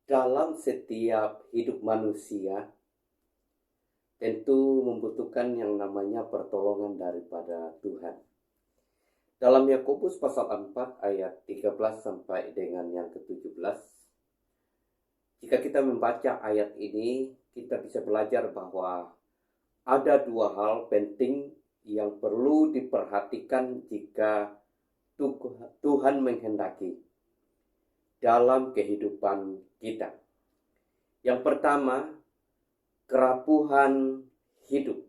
Dalam setiap hidup manusia, tentu membutuhkan yang namanya pertolongan daripada Tuhan. Dalam Yakobus pasal 4 ayat 13 sampai dengan yang ke-17, jika kita membaca ayat ini, kita bisa belajar bahwa ada dua hal penting yang perlu diperhatikan jika Tuhan menghendaki dalam kehidupan kita. Yang pertama, kerapuhan hidup.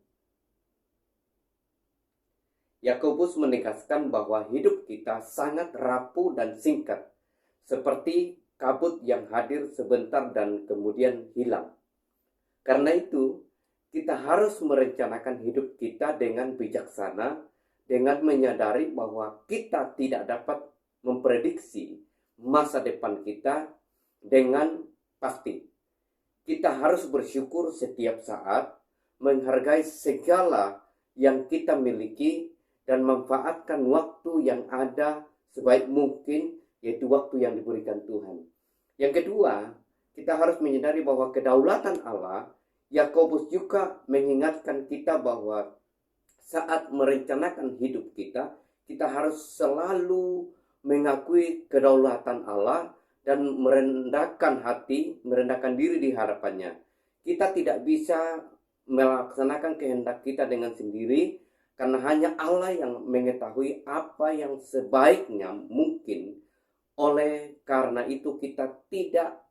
Yakobus menegaskan bahwa hidup kita sangat rapuh dan singkat, seperti kabut yang hadir sebentar dan kemudian hilang. Karena itu, kita harus merencanakan hidup kita dengan bijaksana, dengan menyadari bahwa kita tidak dapat memprediksi masa depan kita dengan pasti. Kita harus bersyukur setiap saat, menghargai segala yang kita miliki, dan memanfaatkan waktu yang ada sebaik mungkin, yaitu waktu yang diberikan Tuhan. Yang kedua, kita harus menyadari bahwa kedaulatan Allah. Yakobus juga mengingatkan kita bahwa saat merencanakan hidup kita, kita harus selalu mengakui kedaulatan Allah dan merendahkan hati, merendahkan diri di hadapannya. Kita tidak bisa melaksanakan kehendak kita dengan sendiri, karena hanya Allah yang mengetahui apa yang sebaiknya mungkin. Oleh karena itu kita tidak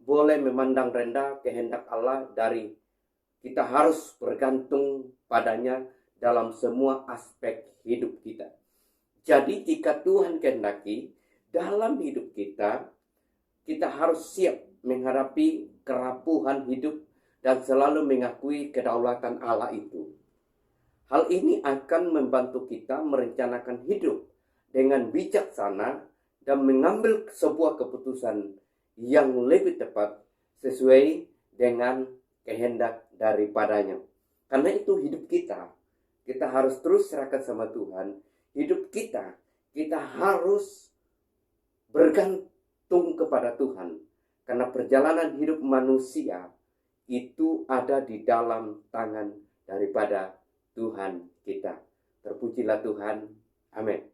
boleh memandang rendah kehendak Allah kita harus bergantung padanya dalam semua aspek hidup kita. Jadi jika Tuhan kehendaki dalam hidup kita, kita harus siap menghadapi kerapuhan hidup dan selalu mengakui kedaulatan Allah itu. Hal ini akan membantu kita merencanakan hidup dengan bijaksana dan mengambil sebuah keputusan yang lebih tepat sesuai dengan kehendak daripadanya. Karena itu hidup kita harus terus serahkan sama Tuhan. Hidup kita harus bergantung kepada Tuhan. Karena perjalanan hidup manusia itu ada di dalam tangan daripada Tuhan kita. Terpujilah Tuhan. Amin.